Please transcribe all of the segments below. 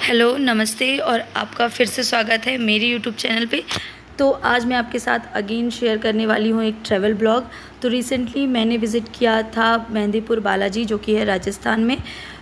Hello, नमस्ते और आपका फिर से स्वागत है मेरे यूट्यूब चैनल पे। तो आज मैं आपके साथ अगेन शेयर करने वाली हूँ एक ट्रैवल ब्लॉग। तो रिसेंटली मैंने विज़िट किया था मेहंदीपुर बालाजी, जो कि है राजस्थान में।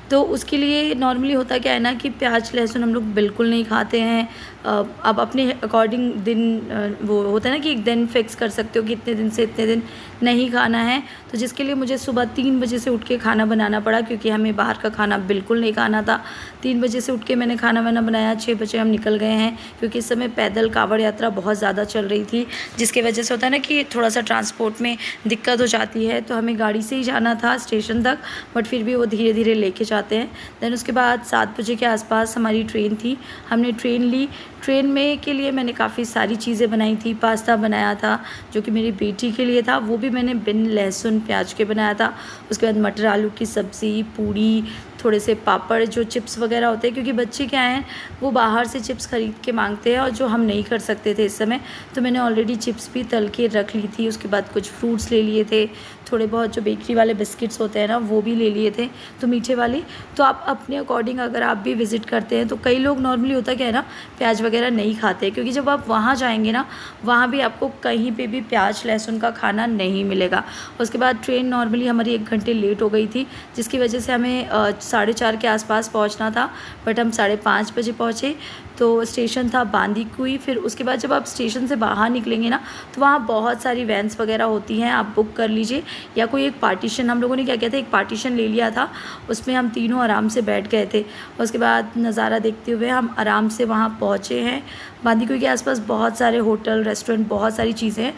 तो उसके लिए नॉर्मली होता क्या है ना कि प्याज लहसुन हम लोग बिल्कुल नहीं खाते हैं। अब अपने अकॉर्डिंग दिन वो होता है ना कि एक दिन फिक्स कर सकते हो कि इतने दिन से इतने दिन नहीं खाना है। तो जिसके लिए मुझे सुबह 3 बजे से उठ के खाना बनाना पड़ा, क्योंकि हमें बाहर का खाना बिल्कुल नहीं खाना था। 3 बजे से उठ के मैंने खाना वाना बनाया। 6 बजे हम निकल गए हैं, क्योंकि इस समय पैदल कांवड़ यात्रा बहुत ज़्यादा चल रही थी, जिसकी वजह से होता है ना कि थोड़ा सा ट्रांसपोर्ट में दिक्कत हो जाती है। तो हमें गाड़ी से ही जाना था स्टेशन तक, बट फिर भी वो धीरे धीरे लेके जाते हैं। देन उसके बाद 7 बजे के आसपास हमारी ट्रेन थी, हमने ट्रेन ली। ट्रेन में के लिए मैंने काफ़ी सारी चीज़ें बनाई थी। पास्ता बनाया था जो कि मेरी बेटी के लिए था, वो भी मैंने बिन लहसुन प्याज के बनाया था। उसके बाद मटर आलू की सब्ज़ी, पूड़ी, थोड़े से पापड़, जो चिप्स वगैरह होते हैं, क्योंकि बच्चे क्या हैं वो बाहर से चिप्स ख़रीद के मांगते हैं, और जो हम नहीं कर सकते थे इस समय। तो मैंने ऑलरेडी चिप्स भी तल के रख ली थी। उसके बाद कुछ फ्रूट्स ले लिए थे, थोड़े बहुत जो बेकरी वाले बिस्किट्स होते हैं ना वो भी ले लिए थे, तो मीठे वाले। तो आप अपने अकॉर्डिंग अगर आप भी विज़िट करते हैं, तो कई लोग नॉर्मली होता क्या है ना, प्याज वगैरह नहीं खाते, क्योंकि जब आप वहाँ जाएंगे ना, वहाँ भी आपको कहीं पे भी प्याज लहसुन का खाना नहीं मिलेगा। उसके बाद ट्रेन नॉर्मली हमारी 1 घंटे लेट हो गई थी, जिसकी वजह से हमें 4:30 के आसपास पहुँचना था, बट हम 5:30 बजे पहुँचे। तो स्टेशन था बांदीकुई। फिर उसके बाद जब आप स्टेशन से बाहर निकलेंगे ना, तो वहाँ बहुत सारी वैन्स वगैरह होती हैं, आप बुक कर लीजिए, या कोई एक पार्टीशन, हम लोगों ने क्या किया था, एक पार्टीशन ले लिया था, उसमें हम तीनों आराम से बैठ गए थे। उसके बाद नज़ारा देखते हुए हम आराम से वहाँ पहुँचे हैं। बांदीकुई के आसपास बहुत सारे होटल, रेस्टोरेंट, बहुत सारी चीज़ें हैं।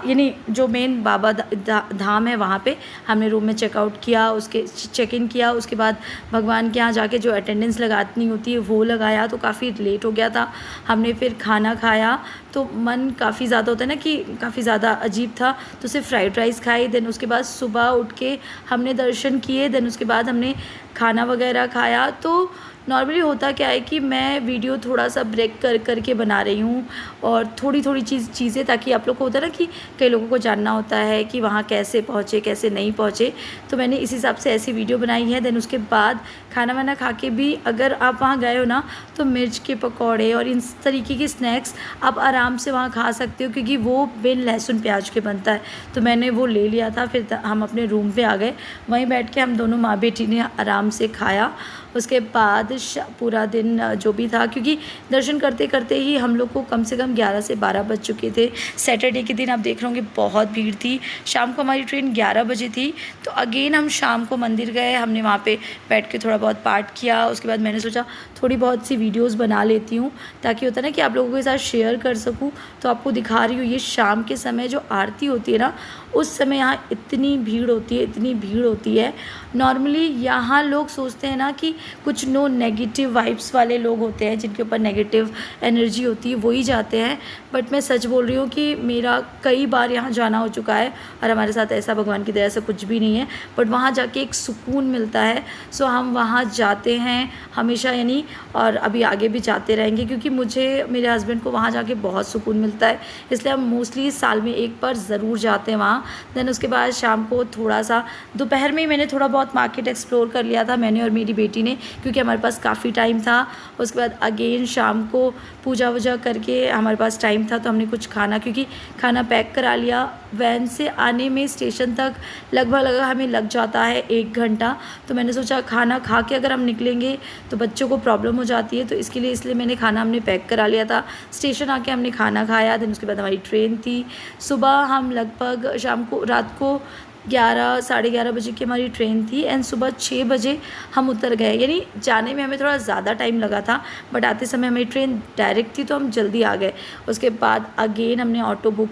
यानी जो मेन बाबा धाम है, वहाँ पे हमने रूम में चेकआउट किया, उसके चेक इन किया। उसके बाद भगवान के यहाँ जाके जो अटेंडेंस लगानी होती है वो लगाया। तो काफ़ी लेट हो गया था। हमने फिर खाना खाया, तो मन काफ़ी ज़्यादा होता है ना कि काफ़ी ज़्यादा अजीब था, तो सिर्फ फ्राइड राइस खाई। देन उसके बाद सुबह उठ के हमने दर्शन किए। देन उसके बाद हमने खाना वगैरह खाया। तो नॉर्मली होता क्या है कि मैं वीडियो थोड़ा सा ब्रेक कर के बना रही हूँ, और थोड़ी थोड़ी चीज़ें, ताकि आप लोग को होता है ना कि कई लोगों को जानना होता है कि वहाँ कैसे पहुँचे, कैसे नहीं पहुँचे। तो मैंने इस हिसाब से ऐसी वीडियो बनाई है। देन उसके बाद खाना वाना खा के भी अगर आप वहाँ गए हो ना, तो मिर्च के पकौड़े और इन तरीके के स्नैक्स आप आराम से वहाँ खा सकते हो, क्योंकि वो बिन लहसुन प्याज के बनता है। तो मैंने वो ले लिया था। फिर हम अपने रूम पे आ गए, वहीं बैठ के हम दोनों माँ बेटी ने आराम से खाया। उसके बाद पूरा दिन जो भी था, क्योंकि दर्शन करते करते ही हम लोग को कम से कम 11 से 12 बज चुके थे। सैटरडे के दिन आप देख रहे होंगे बहुत भीड़ थी। शाम को हमारी ट्रेन 11 बजे थी। तो अगेन हम शाम को मंदिर गए, हमने वहाँ पे बैठ के थोड़ा बहुत पाठ किया। उसके बाद मैंने सोचा थोड़ी बहुत सी वीडियोस बना लेती हूँ, ताकि होता है ना कि आप लोगों के साथ शेयर कर सकूँ। तो आपको दिखा रही हूँ, ये शाम के समय जो आरती होती है ना, उस समय यहाँ इतनी भीड़ होती है, इतनी भीड़ होती है। नॉर्मली यहाँ लोग सोचते हैं ना कि कुछ नेगेटिव वाइब्स वाले लोग होते हैं, जिनके ऊपर नेगेटिव एनर्जी होती है, वही जाते हैं। बट मैं सच बोल रही हूँ कि मेरा कई बार यहाँ जाना हो चुका है, और हमारे साथ ऐसा भगवान की दया से कुछ भी नहीं है, बट वहाँ जाके एक सुकून मिलता है। सो हम वहाँ जाते हैं हमेशा, यानी और अभी आगे भी जाते रहेंगे, क्योंकि मुझे, मेरे हस्बैंड को वहाँ जाके बहुत सुकून मिलता है। इसलिए हम मोस्टली साल में एक बार ज़रूर जाते हैं वहाँ। देन उसके बाद शाम को थोड़ा सा, दोपहर में ही मैंने थोड़ा बहुत मार्केट एक्सप्लोर कर लिया था, मैंने और मेरी बेटी ने, क्योंकि हमारे पास काफ़ी टाइम था। उसके बाद अगेन शाम को पूजा वूजा करके हमारे पास टाइम था, तो हमने कुछ खाना, क्योंकि खाना पैक करा लिया। वैन से आने में स्टेशन तक लगभग हमें लग जाता है 1 घंटा। तो मैंने सोचा खाना खा के अगर हम निकलेंगे तो बच्चों को प्रॉब्लम हो जाती है, तो इसलिए मैंने खाना हमने पैक करा लिया था। स्टेशन आके हमने खाना खाया। देन उसके बाद हमारी ट्रेन थी। सुबह हम लगभग शाम को, रात को 11 साढ़े 11 बजे की हमारी ट्रेन थी, एंड सुबह 6 बजे हम उतर गए। यानी जाने में हमें थोड़ा ज़्यादा टाइम लगा था, बट आते समय हमारी ट्रेन डायरेक्ट थी, तो हम जल्दी आ गए। उसके बाद अगेन हमने ऑटो बुक